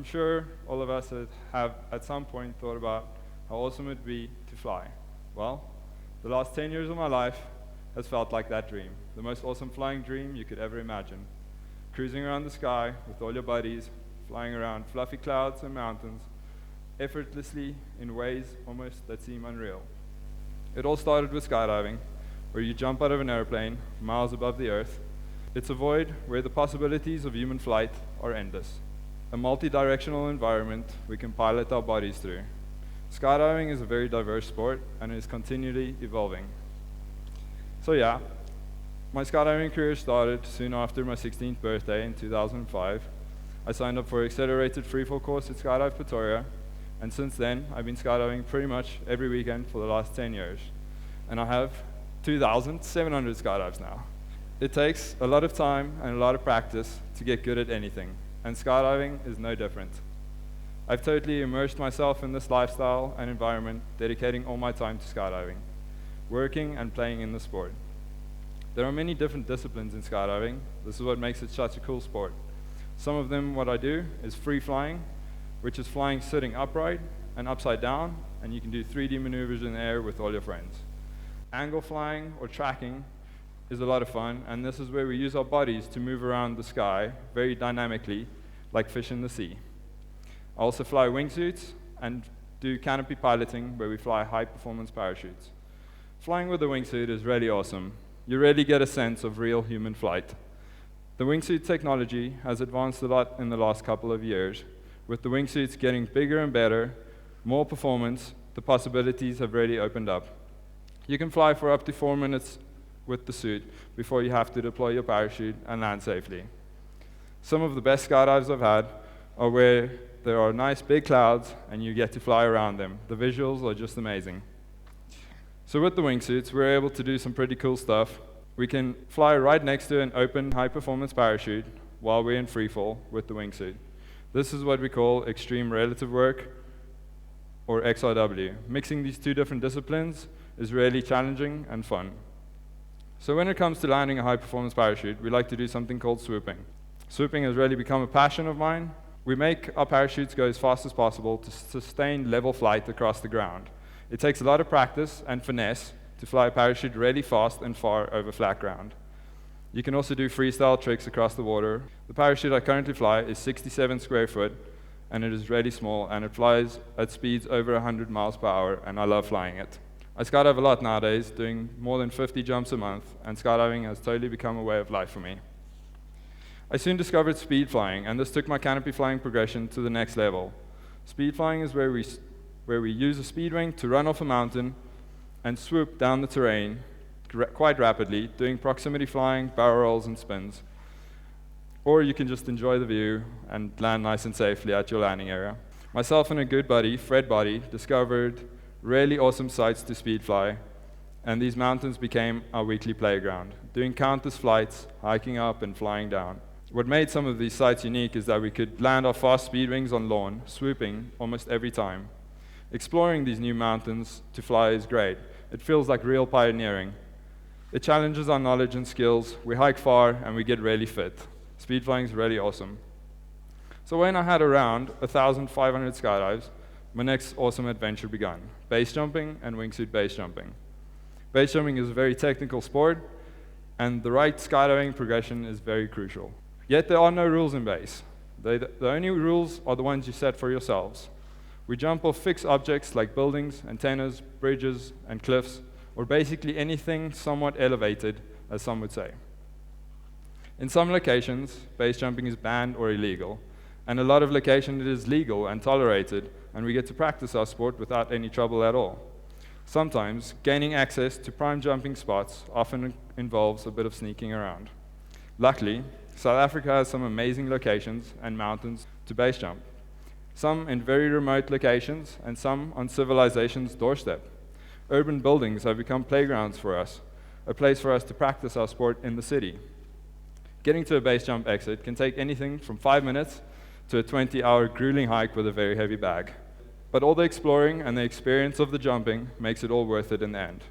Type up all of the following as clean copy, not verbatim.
sure all of us have at some point thought about how awesome it would be to fly. Well, the last 10 years of my life has felt like that dream, the most awesome flying dream you could ever imagine. Cruising around the sky with all your buddies, flying around fluffy clouds and mountains, effortlessly in ways almost that seem unreal. It all started with skydiving, where you jump out of an airplane miles above the earth. It's a void where the possibilities of human flight are endless. A multi-directional environment we can pilot our bodies through. Skydiving is a very diverse sport and is continually evolving. So yeah, my skydiving career started soon after my 16th birthday in 2005. I signed up for an accelerated freefall course at Skydive Pretoria, and since then I've been skydiving pretty much every weekend for the last 10 years. And I have 2,700 skydives now. It takes a lot of time and a lot of practice to get good at anything, and skydiving is no different. I've totally immersed myself in this lifestyle and environment, dedicating all my time to skydiving, working and playing in the sport. There are many different disciplines in skydiving. This is what makes it such a cool sport. Some of them, what I do, is free flying, which is flying sitting upright and upside down, and you can do 3D maneuvers in the air with all your friends. Angle flying or tracking is a lot of fun, and this is where we use our bodies to move around the sky very dynamically, like fish in the sea. I also fly wingsuits and do canopy piloting, where we fly high-performance parachutes. Flying with a wingsuit is really awesome. You really get a sense of real human flight. The wingsuit technology has advanced a lot in the last couple of years. With the wingsuits getting bigger and better, more performance, the possibilities have really opened up. You can fly for up to 4 minutes with the suit before you have to deploy your parachute and land safely. Some of the best skydives I've had are where there are nice big clouds and you get to fly around them. The visuals are just amazing. So with the wingsuits, we're able to do some pretty cool stuff. We can fly right next to an open high-performance parachute while we're in freefall with the wingsuit. This is what we call extreme relative work, or XRW. Mixing these two different disciplines is really challenging and fun. So when it comes to landing a high-performance parachute, we like to do something called swooping. Swooping has really become a passion of mine. We make our parachutes go as fast as possible to sustain level flight across the ground. It takes a lot of practice and finesse to fly a parachute really fast and far over flat ground. You can also do freestyle tricks across the water. The parachute I currently fly is 67 square foot, and it is really small, and it flies at speeds over 100 miles per hour, and I love flying it. I skydive a lot nowadays, doing more than 50 jumps a month, and skydiving has totally become a way of life for me. I soon discovered speed flying, and this took my canopy flying progression to the next level. Speed flying is where we use a speed wing to run off a mountain and swoop down the terrain quite rapidly, doing proximity flying, barrel rolls, and spins. Or you can just enjoy the view and land nice and safely at your landing area. Myself and a good buddy, Fred Body, discovered really awesome sites to speed fly, and these mountains became our weekly playground, doing countless flights, hiking up and flying down. What made some of these sites unique is that we could land our fast speed wings on lawn, swooping almost every time. Exploring these new mountains to fly is great. It feels like real pioneering. It challenges our knowledge and skills. We hike far and we get really fit. Speed flying is really awesome. So when I had around 1,500 skydives, my next awesome adventure began: base jumping and wingsuit base jumping. Base jumping is a very technical sport, and the right skydiving progression is very crucial. Yet there are no rules in base. The only rules are the ones you set for yourselves. We jump off fixed objects like buildings, antennas, bridges, and cliffs, or basically anything somewhat elevated, as some would say. In some locations, base jumping is banned or illegal, and a lot of locations it is legal and tolerated, and we get to practice our sport without any trouble at all. Sometimes, gaining access to prime jumping spots often involves a bit of sneaking around. Luckily, South Africa has some amazing locations and mountains to base jump, some in very remote locations and some on civilization's doorstep. Urban buildings have become playgrounds for us, a place for us to practice our sport in the city. Getting to a base jump exit can take anything from 5 minutes to a 20-hour grueling hike with a very heavy bag. But all the exploring and the experience of the jumping makes it all worth it in the end.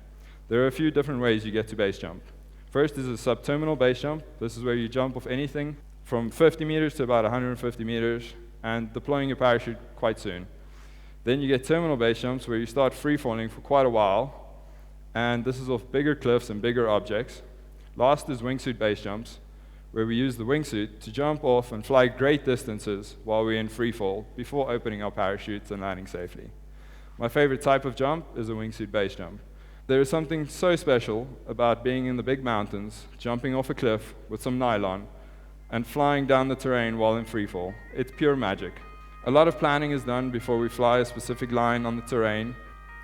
There are a few different ways you get to base jump. First is a subterminal base jump. This is where you jump off anything from 50 meters to about 150 meters. and deploying your parachute quite soon. Then you get terminal base jumps where you start free falling for quite a while, and this is off bigger cliffs and bigger objects. Last is wingsuit base jumps, where we use the wingsuit to jump off and fly great distances while we're in free fall before opening our parachutes and landing safely. My favorite type of jump is a wingsuit base jump. There is something so special about being in the big mountains, jumping off a cliff with some nylon, and flying down the terrain while in free fall. It's pure magic. A lot of planning is done before we fly a specific line on the terrain,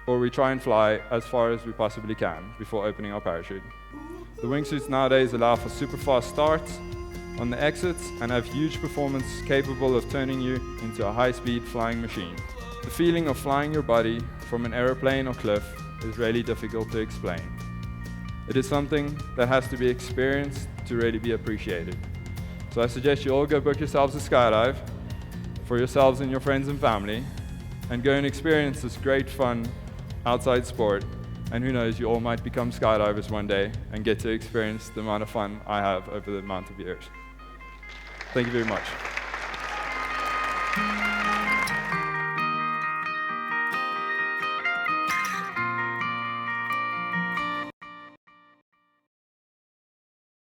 or we try and fly as far as we possibly can before opening our parachute. The wingsuits nowadays allow for super fast starts on the exits and have huge performance capable of turning you into a high-speed flying machine. The feeling of flying your body from an aeroplane or cliff is really difficult to explain. It is something that has to be experienced to really be appreciated. So I suggest you all go book yourselves a skydive for yourselves and your friends and family, and go and experience this great fun outside sport. And who knows, you all might become skydivers one day and get to experience the amount of fun I have over the amount of years. Thank you very much.